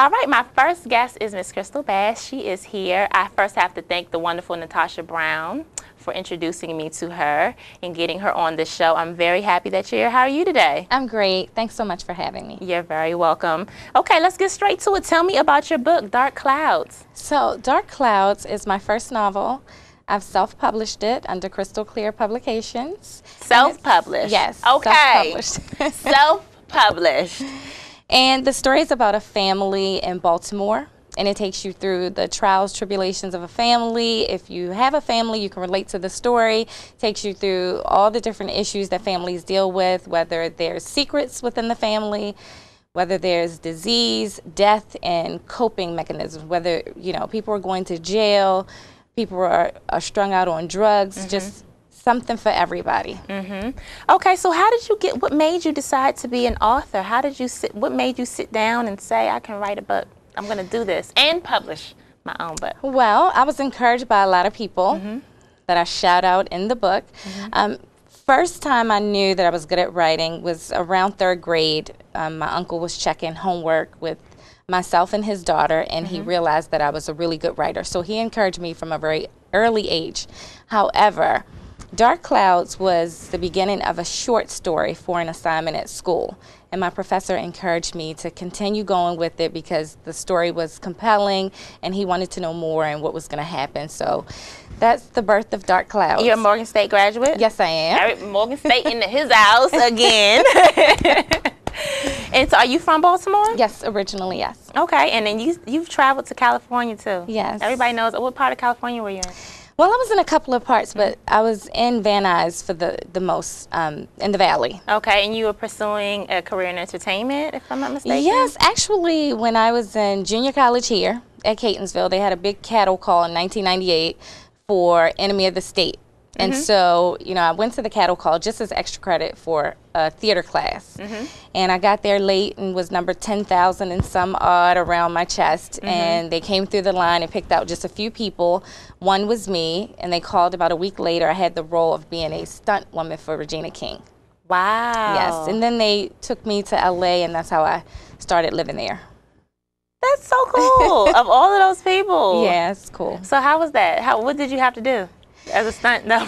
All right, my first guest is Miss Crystal Bass. She is here. I first have to thank the wonderful Natasha Brown for introducing me to her and getting her on the show. I'm very happy that you're here. How are you today? I'm great. Thanks so much for having me. You're very welcome. Okay, let's get straight to it. Tell me about your book, Dark Clouds. So, Dark Clouds is my first novel. I've self-published it under Crystal Clear Publications. Self-published? Yes. Okay. Self-published. Self-published. And the story is about a family in Baltimore, and it takes you through the trials, tribulations of a family. If you have a family, you can relate to the story. It takes you through all the different issues that families deal with, whether there's secrets within the family, whether there's disease, death, and coping mechanisms, whether, you know, people are going to jail, people are strung out on drugs, just something for everybody. Okay, so how did you get, what made you decide to be an author? How did you what made you sit down and say, I can write a book, I'm gonna do this, and publish my own book? Well, I was encouraged by a lot of people that I shout out in the book. First time I knew that I was good at writing was around 3rd grade. My uncle was checking homework with myself and his daughter, and he realized that I was a really good writer. So he encouraged me from a very early age. However, Dark Clouds was the beginning of a short story for an assignment at school, and my professor encouraged me to continue going with it because the story was compelling and he wanted to know more and what was going to happen. So that's the birth of Dark Clouds. You're a Morgan State graduate? Yes, I am. Morgan State in his house again. And so are you from Baltimore? Yes, originally, yes. Okay, and then you've traveled to California too? Yes. Everybody knows. What part of California were you in? Well, I was in a couple of parts, but I was in Van Nuys for the most, in the Valley. Okay, and you were pursuing a career in entertainment, if I'm not mistaken? Yes, actually, when I was in junior college here at Catonsville, they had a big cattle call in 1998 for Enemy of the State. And so, you know, I went to the cattle call just as extra credit for a theater class. And I got there late and was number 10,000 and some odd around my chest. And they came through the line and picked out just a few people. One was me, and they called about a week later. I had the role of being a stunt woman for Regina King. Wow. Yes, and then they took me to LA, and that's how I started living there. That's so cool. Of all of those people. Yeah, it's cool. So how was that? What did you have to do as a stunt double?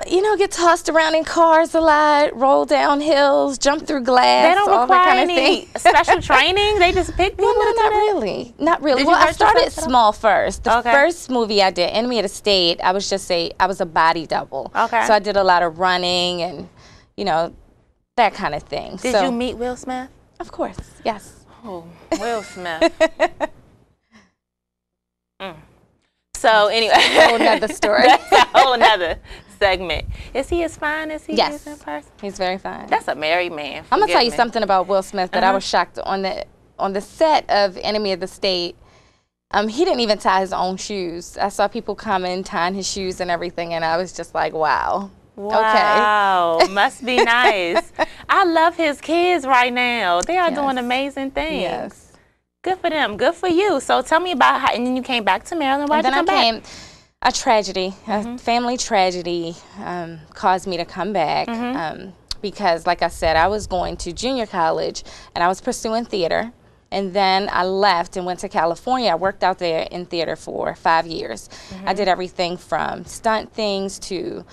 You know, get tossed around in cars a lot, roll down hills, jump through glass. They don't all require that kind of any special training? They just pick people Well, no, to do not that? really. Not really. Did Well, you I hurt started yourself? small first. The Okay. first movie I did, Enemy of the State, I was a body double. Okay. So I did a lot of running and, you know, that kind of thing. Did you meet Will Smith? Of course, yes. Oh, Will Smith. So anyway, That's a whole nother story. That's a whole nother segment. Is he as fine as he Yes. is in person? He's very fine. That's a married man. I'm gonna tell you Forgive me. something about Will Smith that I was shocked on the set of Enemy of the State. He didn't even tie his own shoes. I saw people coming, tying his shoes and everything, and I was just like, wow. Wow, Okay. must be nice. I love his kids right now. They are doing Yes. amazing things. Yes. Good for them. Good for you. So tell me about how, and then you came back to Maryland. Why And did you then come back? a tragedy, a family tragedy caused me to come back because, like I said, I was going to junior college and I was pursuing theater. And then I left and went to California. I worked out there in theater for 5 years. I did everything from stunt things to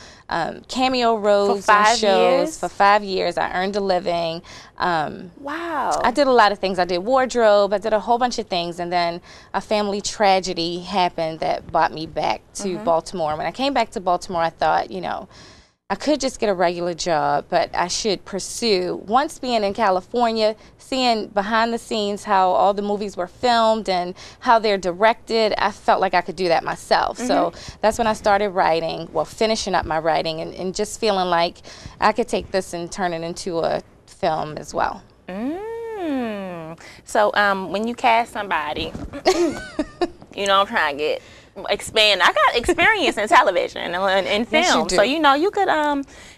cameo roles For 5 and shows. years? For 5 years, I earned a living. Wow. I did a lot of things. I did wardrobe. I did a whole bunch of things. And then a family tragedy happened that brought me back to Baltimore. When I came back to Baltimore, I thought, you know, I could just get a regular job, but I should pursue. Once being in California, seeing behind the scenes how all the movies were filmed and how they're directed, I felt like I could do that myself. So that's when I started writing, well, finishing up my writing and just feeling like I could take this and turn it into a film as well. So when you cast somebody, you know, I'm trying to expand. I got experience in television and film. Yes, you do. So, you know, you could,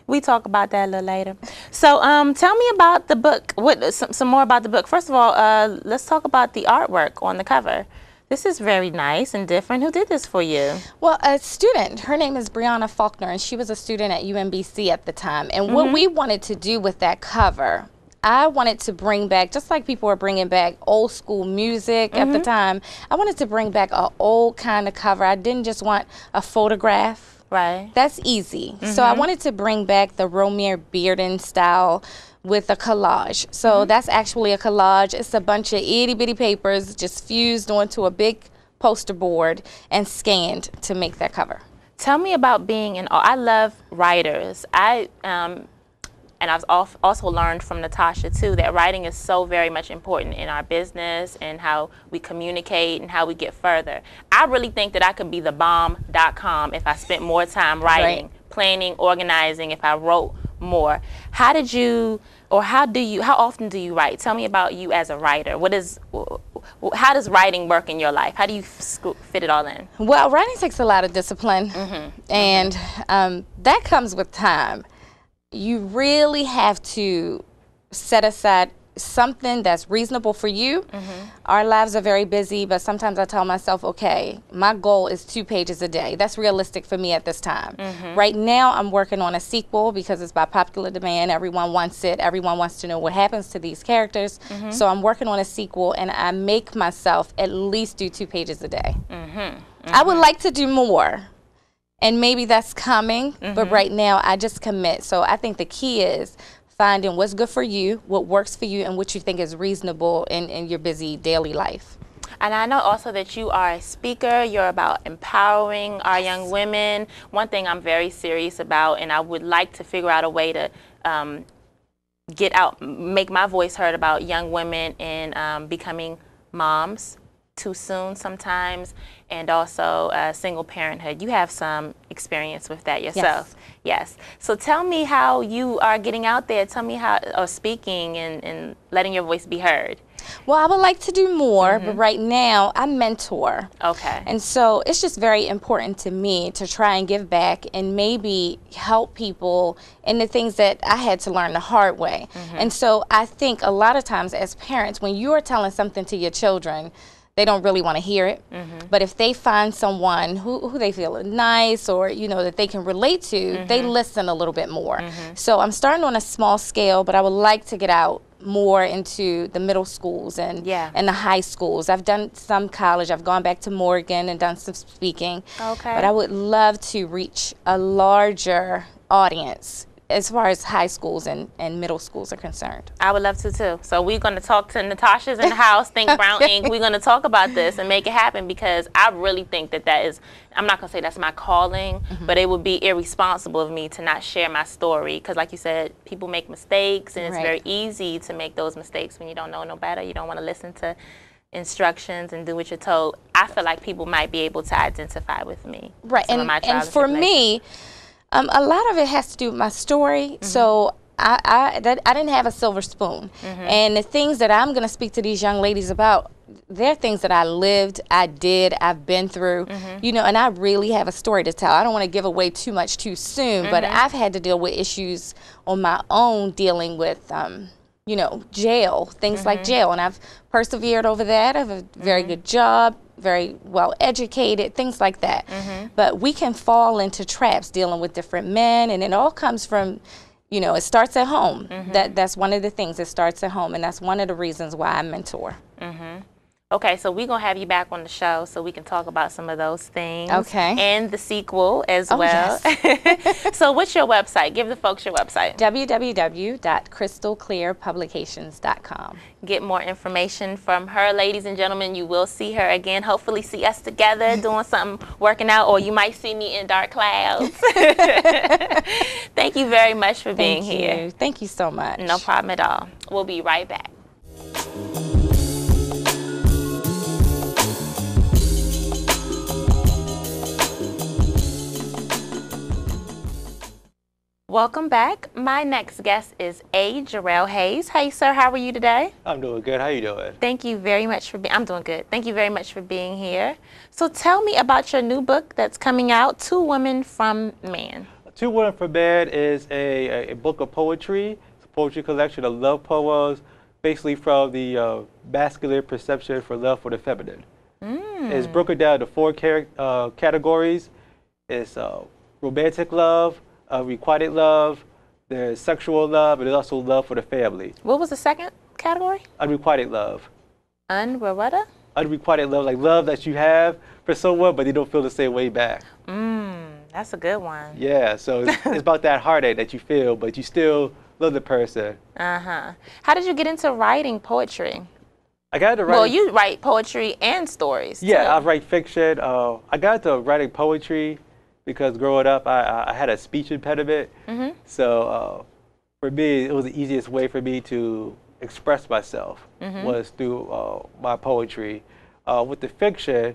we talk about that a little later. So tell me about the book, some more about the book. First of all, let's talk about the artwork on the cover. This is very nice and different. Who did this for you? Well, a student. Her name is Brianna Faulkner, and she was a student at UMBC at the time. And what we wanted to do with that cover, I wanted to bring back, just like people were bringing back old school music at the time, I wanted to bring back an old kind of cover. I didn't just want a photograph. Right. That's easy. So I wanted to bring back the Romare Bearden style with a collage. So that's actually a collage. It's a bunch of itty bitty papers just fused onto a big poster board and scanned to make that cover. Tell me about being I love writers. And I've also learned from Natasha too that writing is so very much important in our business and how we communicate and how we get further. I really think that I could be the bomb.com if I spent more time writing, planning, organizing, if I wrote more. How often do you write? Tell me about you as a writer. How does writing work in your life? How do you fit it all in? Well, writing takes a lot of discipline, and that comes with time. You really have to set aside something that's reasonable for you. Our lives are very busy, but sometimes I tell myself, okay, my goal is 2 pages a day. That's realistic for me at this time. Right now, I'm working on a sequel because it's by popular demand. Everyone wants it. Everyone wants to know what happens to these characters. So I'm working on a sequel, and I make myself at least do 2 pages a day. I would like to do more. And maybe that's coming, but right now I just commit. So I think the key is finding what's good for you, what works for you, and what you think is reasonable in your busy daily life. And I know also that you are a speaker. You're about empowering our young women. One thing I'm very serious about, and I would like to figure out a way to make my voice heard about young women and becoming moms too soon sometimes, and also single parenthood. You have some experience with that yourself. Yes. So tell me how you are getting out there. Tell me how, or speaking and letting your voice be heard. Well, I would like to do more, but right now I mentor. Okay. And so it's just very important to me to try and give back and maybe help people in the things that I had to learn the hard way. And so I think a lot of times as parents, when you are telling something to your children, they don't really want to hear it. But if they find someone who they feel is nice or, you know, that they can relate to, they listen a little bit more. So I'm starting on a small scale, but I would like to get out more into the middle schools and the high schools. I've done some college. I've gone back to Morgan and done some speaking. Okay. But I would love to reach a larger audience as far as high schools and middle schools are concerned. I would love to too. So we're going to talk to Natasha's in the house, Think Brown Inc. We're going to talk about this and make it happen, because I really think that is, I'm not going to say that's my calling, but it would be irresponsible of me to not share my story, because like you said, people make mistakes, and it's very easy to make those mistakes when you don't know no better. You don't want to listen to instructions and do what you're told. I feel like people might be able to identify with me. Right, and for me, a lot of it has to do with my story. So I didn't have a silver spoon. And the things that I'm going to speak to these young ladies about, they're things that I lived, I did, I've been through, you know, and I really have a story to tell. I don't want to give away too much too soon, but I've had to deal with issues on my own dealing with, you know, jail, things like jail. And I've persevered over that. I have a very good job, very well educated, things like that. But we can fall into traps dealing with different men, and it all comes from, you know, it starts at home. That's one of the things. It starts at home, and that's one of the reasons why I mentor. Okay, so we're going to have you back on the show so we can talk about some of those things. Okay. And the sequel as well. Yes. So what's your website? Give the folks your website. www.crystalclearpublications.com. Get more information from her. Ladies and gentlemen, you will see her again. Hopefully see us together doing something, working out, or you might see me in dark clouds. Thank you very much for being here. Thank you so much. No problem at all. We'll be right back. Welcome back. My next guest is A. Jarrell Hayes. Hey, sir, how are you today? I'm doing good. How you doing? Thank you very much for being. I'm doing good. Thank you very much for being here. So tell me about your new book that's coming out, Two Women from Man. Two Women from Man is a book of poetry. It's a poetry collection of love poems, basically from the masculine perception for love for the feminine. It's broken down to 4 categories. It's romantic love, requited love, there's sexual love, and there's also love for the family. What was the second category? Unrequited love. Unrequited? Unrequited love, like love that you have for someone, but you don't feel the same way back. That's a good one. Yeah, so it's about that heartache that you feel, but you still love the person. How did you get into writing poetry? I got into writing. Well, you write poetry and stories. Yeah, too. I write fiction. I got into writing poetry because growing up, I had a speech impediment. So for me, it was the easiest way for me to express myself was through my poetry. With the fiction,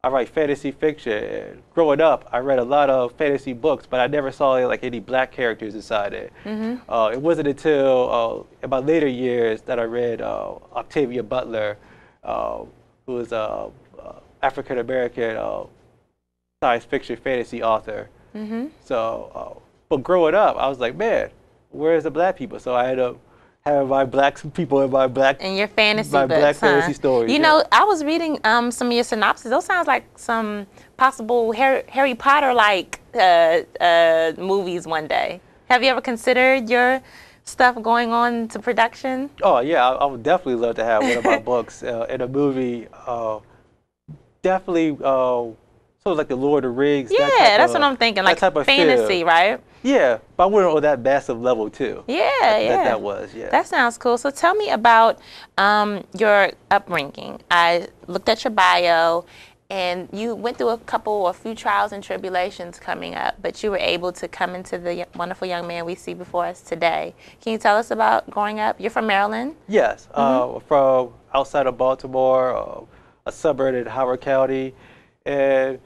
I write fantasy fiction. And growing up, I read a lot of fantasy books, but I never saw like any black characters inside it. It wasn't until in my later years that I read Octavia Butler, who was an African American science fiction fantasy author. So, but growing up, I was like, man, where's the black people? So I ended up having my black people in my black and your fantasy my books, black fantasy stories. You know, I was reading some of your synopses. Those sounds like some possible Harry Potter like movies one day. Have you ever considered your stuff going on to production? Oh yeah, I would definitely love to have one of my books in a movie. Definitely, sort of like the Lord of the Rings. Yeah, that's what I'm thinking. Like type of fantasy, feel. right? Yeah, but I went on that massive level too. Yeah, That was, yeah. That sounds cool. So tell me about your upbringing. I looked at your bio, and you went through a few trials and tribulations coming up, but you were able to come into the wonderful young man we see before us today. Can you tell us about growing up? You're from Maryland? Yes, from outside of Baltimore, a suburb in Howard County, and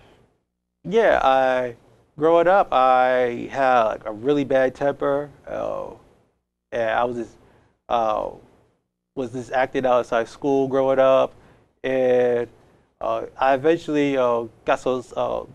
yeah, growing up, I had like a really bad temper, and I was just acting outside school growing up, and I eventually got some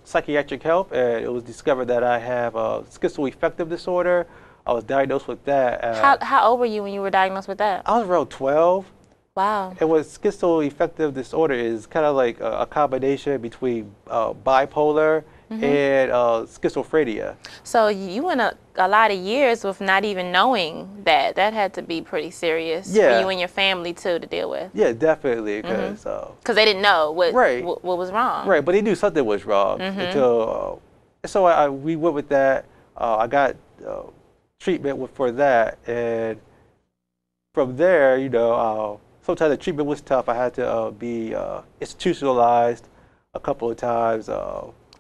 psychiatric help, and it was discovered that I have schizoaffective disorder. I was diagnosed with that. How old were you when you were diagnosed with that? I was around 12. Wow. And what schizoaffective disorder is kind of like a combination between bipolar and schizophrenia. So you went a lot of years with not even knowing that. That had to be pretty serious for you and your family too to deal with. Yeah, definitely, because they didn't know what was wrong. Right, but they knew something was wrong until so we went with that. I got treatment for that, and from there, you know, sometimes the treatment was tough. I had to be institutionalized a couple of times.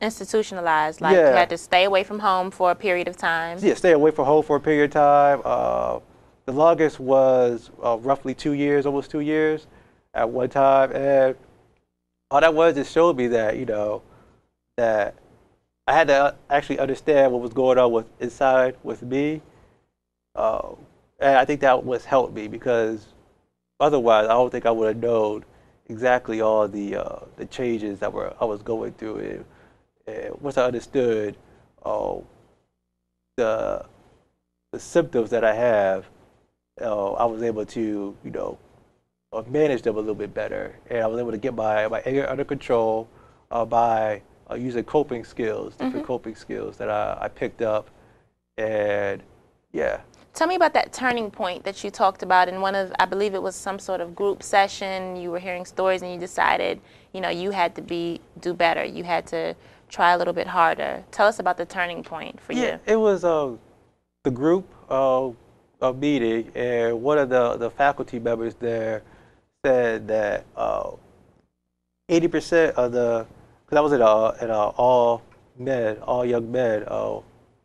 Institutionalized, like you had to stay away from home for a period of time. Yeah, stay away from home for a period of time. The longest was roughly 2 years, almost 2 years at one time. And all that was, it showed me that, you know, that I had to actually understand what was going on inside with me. And I think that was helped me, because otherwise I don't think I would have known exactly all the changes that I was going through. And once I understood the symptoms that I have, I was able to, you know, manage them a little bit better, and I was able to get my anger under control by using coping skills, different coping skills that I picked up, and yeah. Tell me about that turning point that you talked about in one of, I believe it was some sort of group session. You were hearing stories and you decided, you know, you had to do better. You had to try a little bit harder. Tell us about the turning point for you. Yeah, it was the group meeting, and one of the faculty members there said that 80% of because I was in an all young men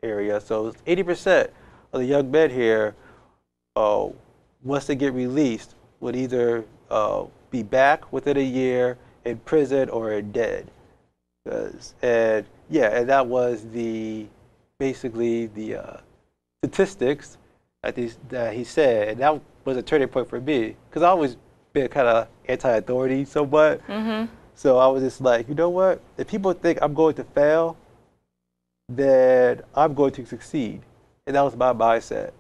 area, so 80% of the young men here, once they get released, would either be back within a year, in prison, or dead. And that was basically the statistics that he said, and that was a turning point for me, because I always been kind of anti-authority somewhat. So I was just like, you know what? If people think I'm going to fail, then I'm going to succeed. And that was my mindset.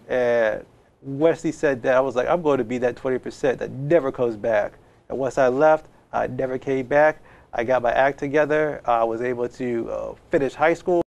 And once he said that, I was like, I'm going to be that 20% that never comes back. And once I left, I never came back. I got my act together. I was able to finish high school.